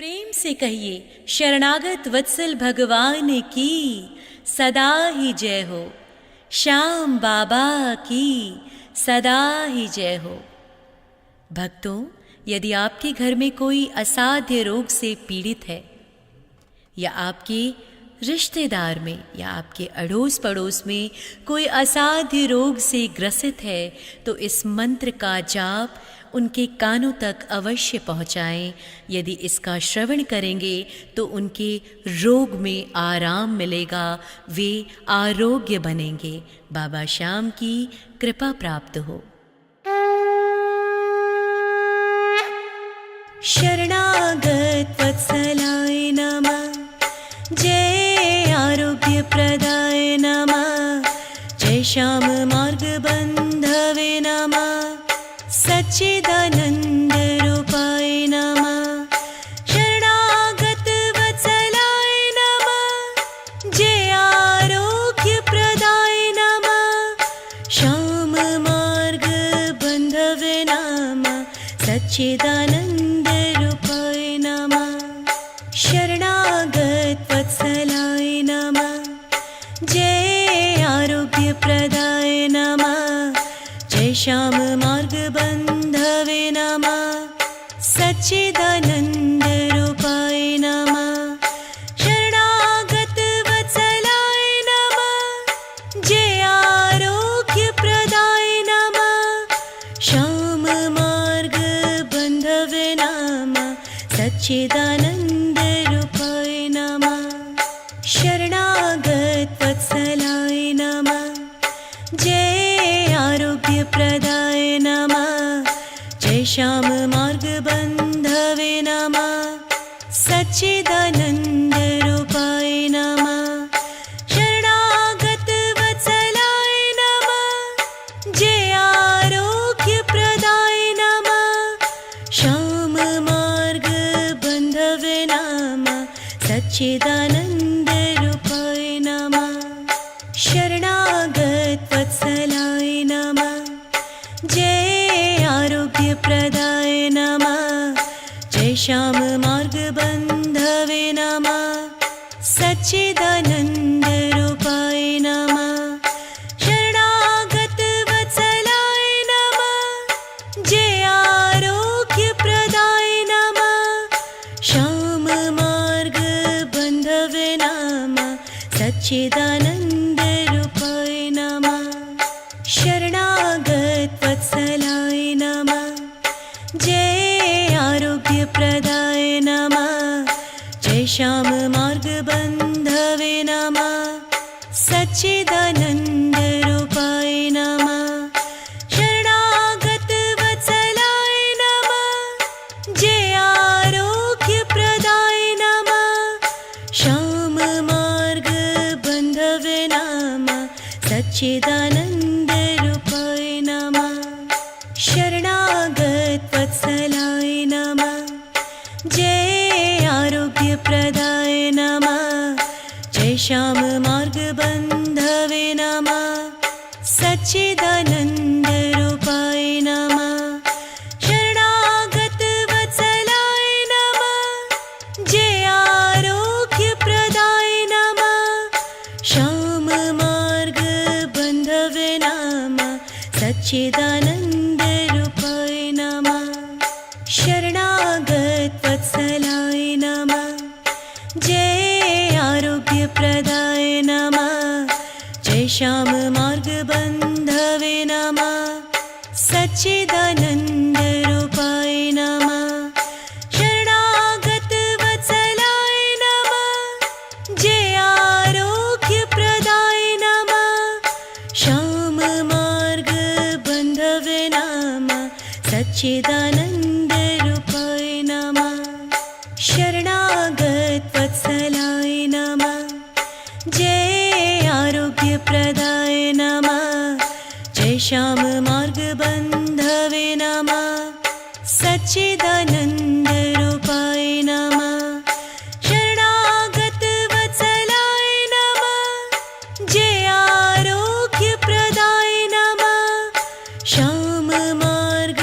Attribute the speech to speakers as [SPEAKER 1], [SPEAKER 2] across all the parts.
[SPEAKER 1] प्रेम से कहिए शरणागत वत्सल भगवान की सदा ही जय हो। श्याम बाबा की सदा ही जय हो। भक्तों, यदि आपके घर में कोई असाध्य रोग से पीड़ित है या आपके रिश्तेदार में या आपके अड़ोस पड़ोस में कोई असाध्य रोग से ग्रसित है, तो इस मंत्र का जाप उनके कानों तक अवश्य पहुँचाएं। यदि इसका श्रवण करेंगे तो उनके रोग में आराम मिलेगा, वे आरोग्य बनेंगे, बाबा श्याम की कृपा प्राप्त हो। शरणागत वत्सलाय नमः, जय आरोग्य प्रदाय नमः, जय श्याम मार्ग बंधवे नमः, सच्चिदानंद रूपाय नमः। शरणागत वत्सलाय नमः, जय आरोग्य प्रदाय नमः, श्याम मार्ग बंधवे नमः, सच्चिदानंद रूपाय नमः। शरणागत वत्सलाय नमः, जय आरोग्य प्रदाय नमः, जय श्याम मार्ग बंधवे नमः, सच्चिदानंद रूपाय नमः। शरणागत वत्सलाय नमः, जय आरोग्य प्रदाय नमः, श्याम मार्ग बंधवे नमः, सच्चिदानंद रूपाय नमः। शरणागत वत्सलाय नमः, जय आरोग्य प्रदाय नमः, जय श्याम मार्ग बंधवे नमः, सच्चिदानंद रूपाय नमः। शरणागत वत्सलाय नमः, जय आरोग्य प्रदाय नमः, श्याम मार्ग बंधवे नमः, सच्चिदानंद रूपाय नमः। शरणागत वत्सलाय नमः, जय आरोग्य प्रदाय नमः, जय श्याम मार्ग बंधवे नमः, सच्चिदानंद रूपाय नमः। शरणागत वत्सलाय नमः, जय आरोग्य प्रदाय नमः, श्याम मार्ग बंधवे नमः, सच्चिदानंद रूपाय नमः। शरणागत वत्सलाय नमः, जय आरोग्य प्रदाय नमः, जय श्याम मार्ग बंधवे नमः, सच्चिदानंद रूपाय नमः। शरणागत वत्सलाय नमः, जय आरोग्य प्रदाय नमः, श्याम मार्ग बंधवे नमः, सच्चिदानंद रूपाय नमः। शरणागत वत्सलाय नमः, जय आरोग्य प्रदाय नमः, जय श्याम मार्ग बंधवे नमः, सच्चिदानंद रूपाय नमः। शरणागत वत्सलाय नमः, जय आरोग्य प्रदाय नमः, श्याम मार्ग बंधवे नमः, सच्चिदानंद रूपाय नमः। शरणागत वत्सलाय नमः, जय आरोग्य प्रदाय नमः, जय श्याम मार्ग बंधवे नमः, सच्चिदानंद रूपाय नमः। शरणागत वत्सलाय नमः, जय आरोग्य प्रदाय नमः, श्याम मार्ग बंधवे नमः, सच्चिदानंद रूपाय नमः। शरणागत वत्सलाय नमः, जय आरोग्य प्रदाय नमः, जय श्याम मार्ग बंधवे नमः, सच्चिदानंद रूपाय नमः। शरणागत वत्सलाय नमः, जय आरोग्य प्रदाय नमः, श्याम मार्ग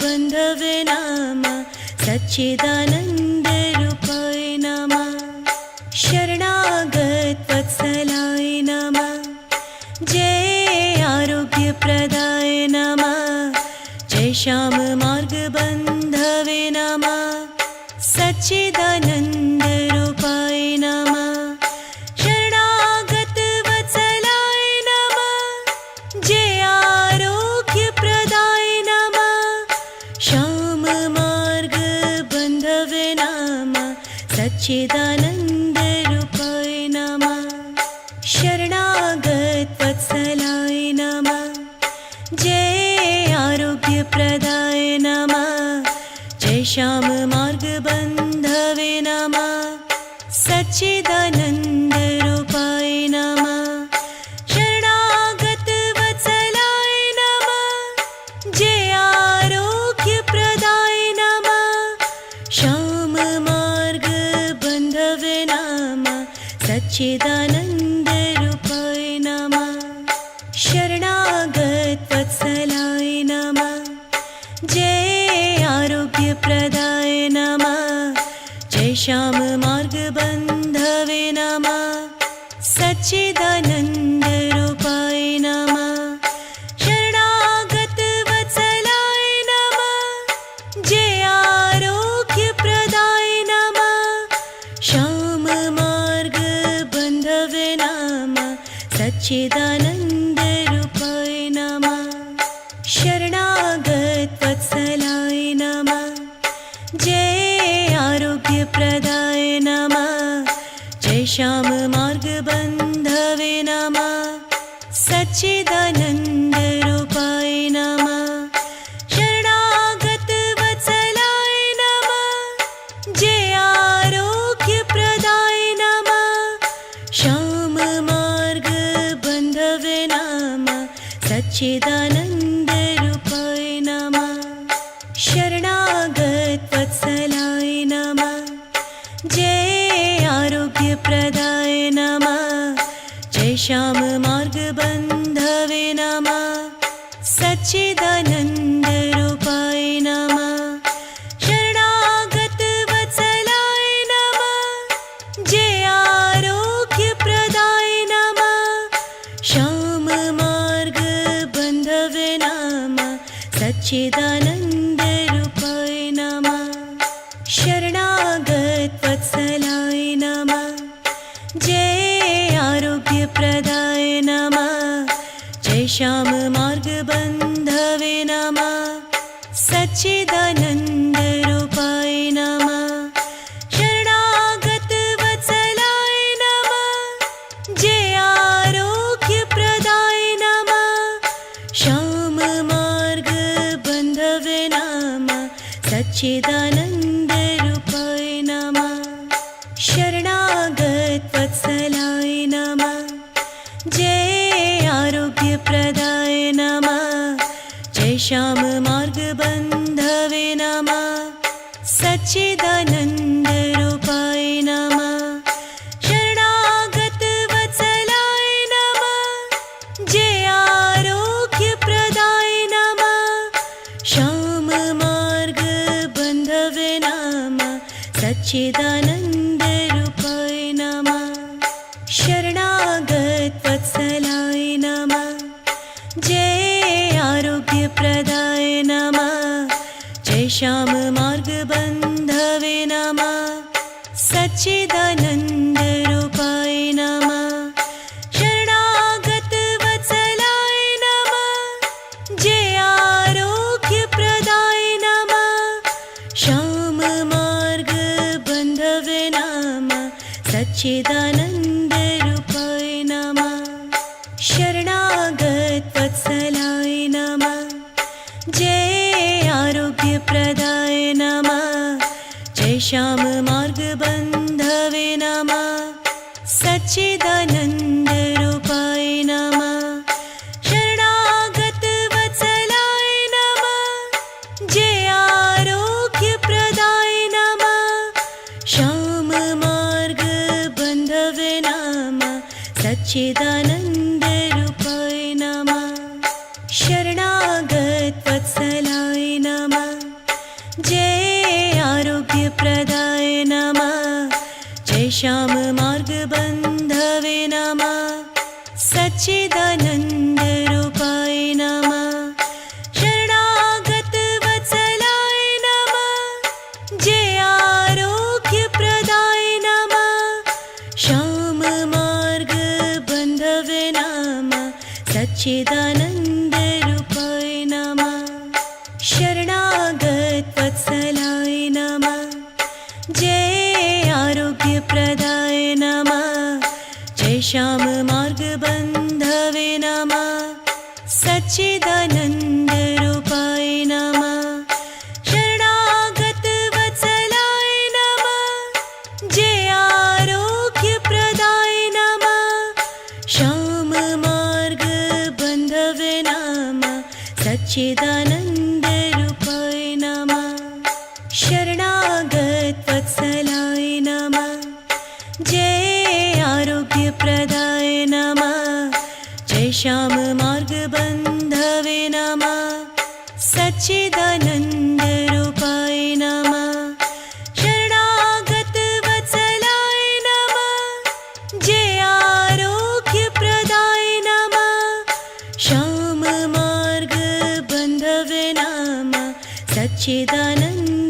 [SPEAKER 1] बंधवे नमः, सच्चिदानंद रूपाय सच्चिदानन्दरूपाय नमः। शरणागत वत्सलाय नमः। जय आरोग्यप्रदाय नमः। श्याम मार्ग बन्धवे नमः। सच्चिदानन्दरूपाय नमः। शरणागत वत्सलाय नमः। जय आरोग्यप्रदाय नमः। जय श्याम मार्ग बन्धवे नमः। सच्चिदानन्दरूपाय नमः। शरणागत वत्सलाय नमः। जय आरोग्यप्रदाय नमः। श्याम मार्ग बन्धवे नमः। सच्चिदानन्दरूपाय नमः। शरणागत वत्सलाय नमः। जय आरोग्यप्रदाय नमः। जय श्याम मार्ग बन्धवे नमः। सच्चिदानन्दरूपाय नमः। शरणागत वत्सलाय नमः। जय आरोग्यप्रदाय नमः। श्याम मार्ग बन्धवे नमः। सच्चिदानन्दरूपाय नमः। शरणागत वत्सलाय नमः। जय आरोग्यप्रदाय नमः। जय श्याम मार्ग बन्धवे नमः। सच्चिदानन्दरूपाय नमः। शरणागत वत्सलाय नमः। जय आरोग्यप्रदाय नमः। श्याम मार्ग बन्धवे नमः। सच्चिदानन्दरूपाय नमः। शरणागत वत्सलाय नमः। जय आरोग्यप्रदाय नमः। जय श्याम मार्ग बन्धवे नमः। सच्चिदानन्दरूपाय नमः। शरणागत वत्सलाय नमः। जय आरोग्यप्रदाय नमः। श्याम मार्ग बन्धवे नमः। सच्चिदानन्दरूपाय नमः। शरणागत वत्सलाय नमः। जय आरोग्यप्रदाय नमः। जय श्याम मार्ग बन्धवे नमः। सच्चिदानन्दरूपाय नमः। शरणागत वत्सलाय नमः। जय आरोग्यप्रदाय नमः। श्याम मार्ग बन्धवे नमः। सच्चिदानन्दरूपाय नमः। शरणागत वत्सलाय नमः। जय आरोग्यप्रदाय नमः। जय श्याम मार्ग बन्धवे नमः। सच्चिदानन्दरूपाय नमः। शरणागत वत्सलाय नमः। जय आरोग्यप्रदाय नमः। श्याम मार्ग बन्धवे नमः। सच्चिदानन्दरूपाय नमः। शरणागत वत्सलाय नमः। जय आरोग्यप्रदाय नमः। जय श्याम मार्ग बन्धवे नमः। सच्चिदानन्दरूपाय नमः। शरणागत वत्सलाय नमः। जय आरोग्यप्रदाय नमः। श्याम मार्ग बन्धवे नमः। सच्चिदानन्दरूपाय नमः। शरणागत वत्सलाय नमः। जय आरोग्यप्रदाय नमः। जय श्याम मार्ग बन्धवे नमः। सच्चिदानन्दरूपाय नमः। शरणागत वत्सलाय नमः। जय आरोग्यप्रदाय नमः। श्याम मार्ग बन्धवे नमः। सच्चिदानन्दरूपाय नमः। शरणागत वत्सलाय नमः। जय आरोग्यप्रदाय नमः। जय श्याम मार्ग बन्धवे नमः। सच्चिदानन्दरूपाय नमः। शरणागत वत्सलाय नमः। जय आरोग्यप्रदाय सच्चिदानन्दरूपाय नमः शरणागत वत्सलाय नमः जय आरोग्यप्रदाय नमः जय श्याम मार्गबन्धवे नमः सच्चिदानन्दरूपाय नमः शरणागत वत्सलाय नमः जय आरोग्यप्रदाय नमः श्याम मार्गबन्धवे नमः सच्चिदानन्दरूपाय नमः शरणागत वत्सलाय नमः जय आरोग्यप्रदाय नमः जय श्याम मार्गबन्धवे नमः सच्चिदानन्दरूपाय नमः शरणागत वत्सलाय नमः जय आरोग्यप्रदाय नमः श्याम मार्गबन्धवे नमः सच्चिदानन्द